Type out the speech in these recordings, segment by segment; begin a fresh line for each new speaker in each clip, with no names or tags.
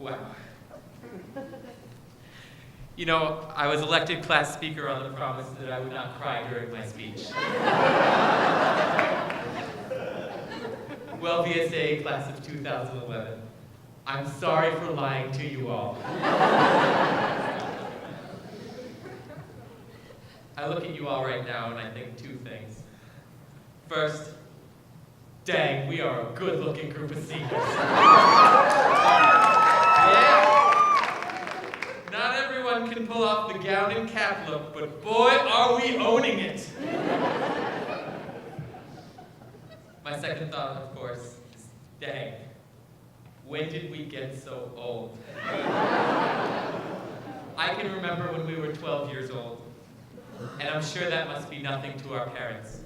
Wow. You know, I was elected class speaker on the promise that I would not cry during my speech. Well, VSAA class of 2011, I'm sorry for lying to you all. I look at you all right now and I think two things. First, dang, we are a good-looking group of seniors. Yeah. Not everyone can pull off the gown and cap look, but boy, are we owning it. My second thought, of course, is dang, when did we get so old? I can remember when we were 12 years old, and I'm sure that must be nothing to our parents,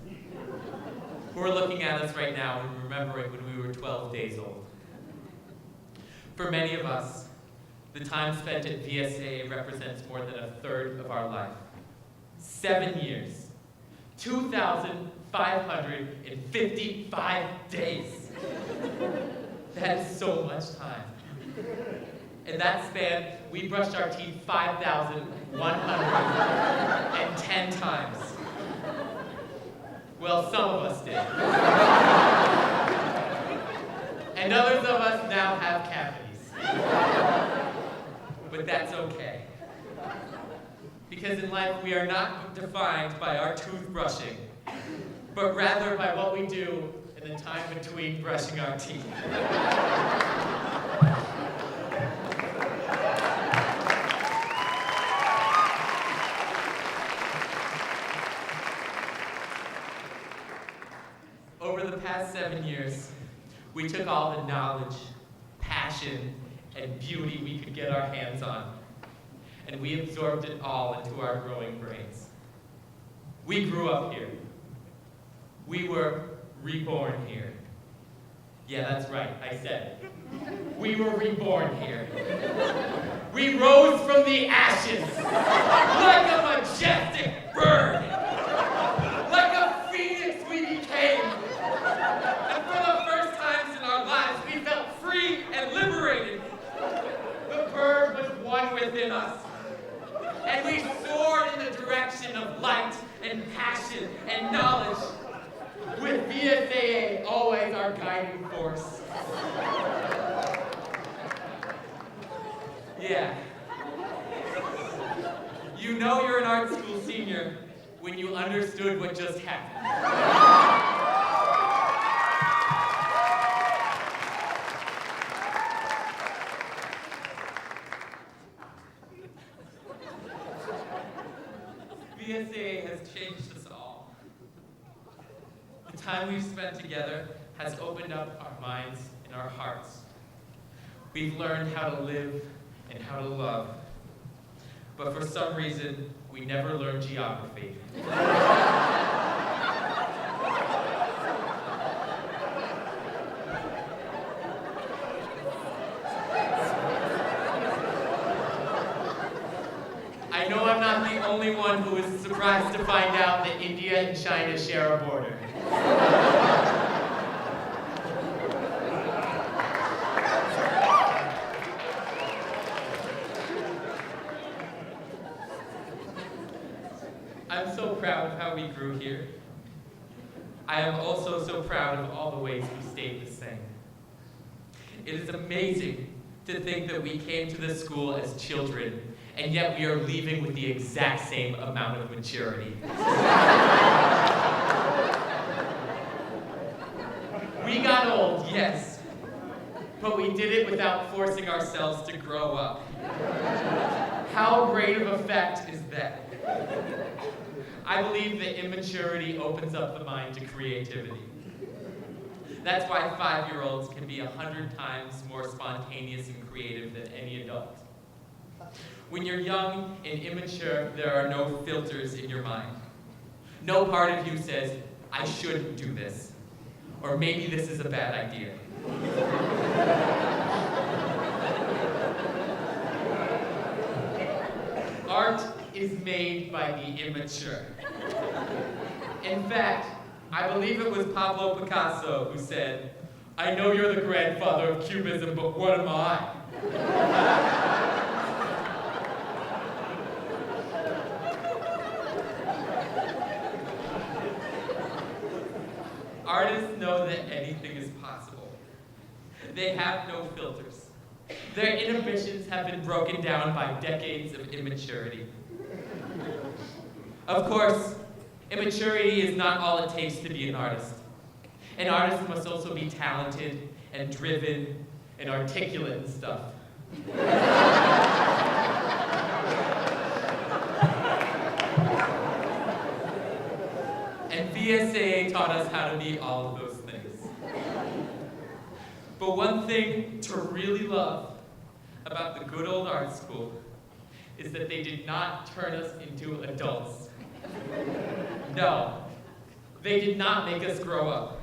who are looking at us right now and remembering when we were 12 days old. For many of us, the time spent at VSAA represents more than a third of our life. 7 years, 2,555 days. That is so much time. In that span, we brushed our teeth 5,110 times. Well, some of us did. And others of us now have cavities. But that's okay. Because in life, we are not defined by our toothbrushing, but rather by what we do in the time between brushing our teeth. Over the past 7 years, we took all the knowledge, passion, and beauty we could get our hands on, and we absorbed it all into our growing brains. We grew up here. We were reborn here. Yeah, that's right, I said it. We were reborn here. We rose from the ashes like a majestic bird. Like a phoenix we became. And for the first times in our lives, we felt free and liberated. The bird was one within us. And we soared in the direction of light and passion and knowledge, with VSAA always our guiding force. Yeah. You know you're an art school senior when you understood what just happened. VSAA has changed us all. The time we've spent together has opened up our minds and our hearts. We've learned how to live and how to love. But for some reason, we never learned geography. I know I'm not the only one who is surprised to find out that India and China share a border. I'm so proud of how we grew here. I am also so proud of all the ways we stayed the same. It is amazing to think that we came to this school as children, and yet we are leaving with the exact same amount of maturity. We got old, yes, but we did it without forcing ourselves to grow up. How great of effect is that? I believe that immaturity opens up the mind to creativity. That's why 5-year-olds can be 100 times more spontaneous and creative than any adult. When you're young and immature, there are no filters in your mind. No part of you says, I shouldn't do this, or maybe this is a bad idea. Art is made by the immature. In fact, I believe it was Pablo Picasso who said, I know you're the grandfather of Cubism, but what am I? Artists know that anything is possible. They have no filters. Their inhibitions have been broken down by decades of immaturity. Of course, immaturity is not all it takes to be an artist. An artist must also be talented and driven and articulate and stuff. And VSAA taught us how to be all of those things. But one thing to really love about the good old art school is that they did not turn us into adults. No, they did not make us grow up.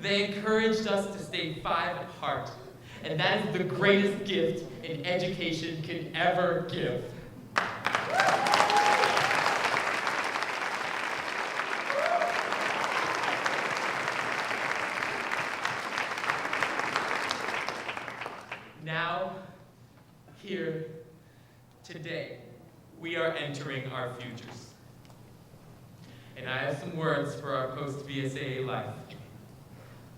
They encouraged us to stay 5 at heart, and that is the greatest gift an education can ever give. Now, here, today, we are entering our futures. And I have some words for our post-VSAA life.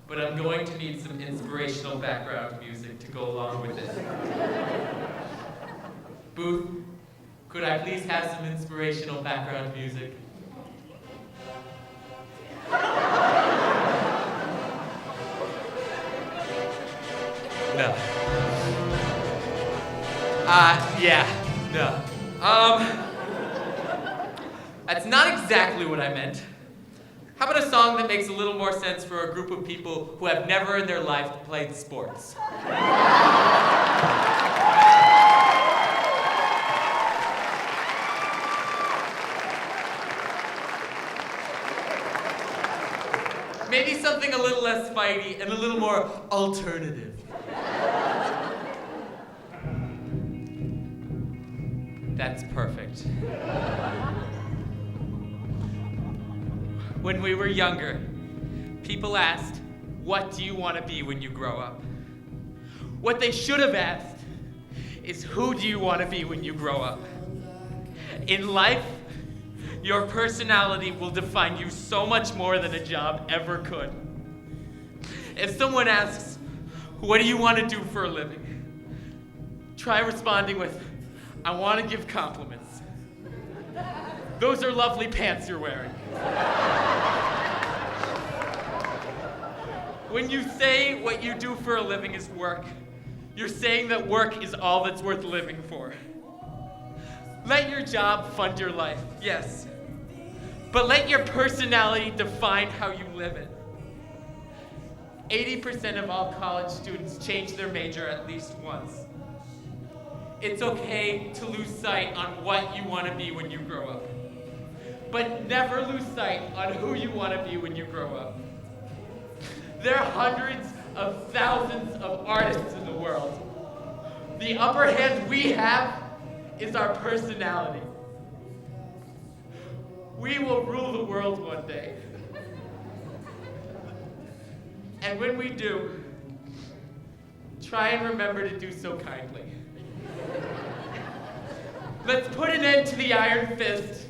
But I'm going to need some inspirational background music to go along with it. Booth, could I please have some inspirational background music? No. No. That's not exactly what I meant. How about a song that makes a little more sense for a group of people who have never in their life played sports? Maybe something a little less fighty and a little more alternative. That's perfect. When we were younger, people asked, "What do you want to be when you grow up?" What they should have asked is, "Who do you want to be when you grow up?" In life, your personality will define you so much more than a job ever could. If someone asks, "What do you want to do for a living?" try responding with, "I want to give compliments. Those are lovely pants you're wearing." When you say what you do for a living is work, you're saying that work is all that's worth living for. Let your job fund your life, yes. But let your personality define how you live it. 80% of all college students change their major at least once. It's okay to lose sight on what you want to be when you grow up. But never lose sight on who you want to be when you grow up. There are hundreds of thousands of artists in the world. The upper hand we have is our personality. We will rule the world one day. And when we do, try and remember to do so kindly. Let's put an end to the iron fist,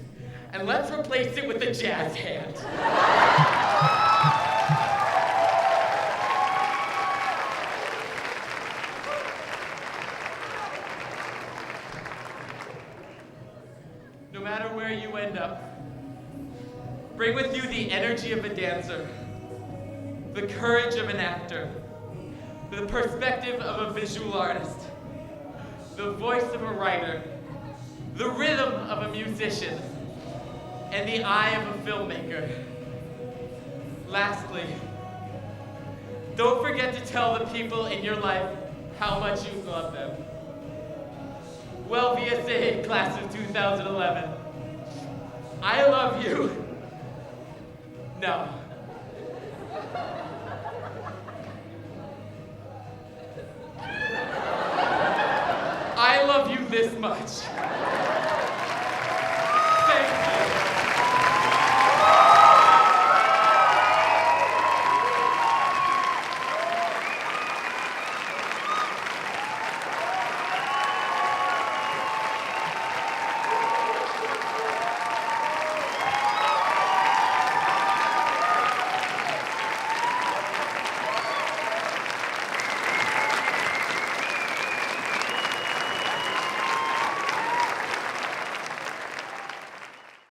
and let's replace it with a jazz hand. No matter where you end up, bring with you the energy of a dancer, the courage of an actor, the perspective of a visual artist, the voice of a writer, the rhythm of a musician, and the eye of a filmmaker. Lastly, don't forget to tell the people in your life how much you love them. Well, VSAA class of 2011, I love you. No. I love you this much.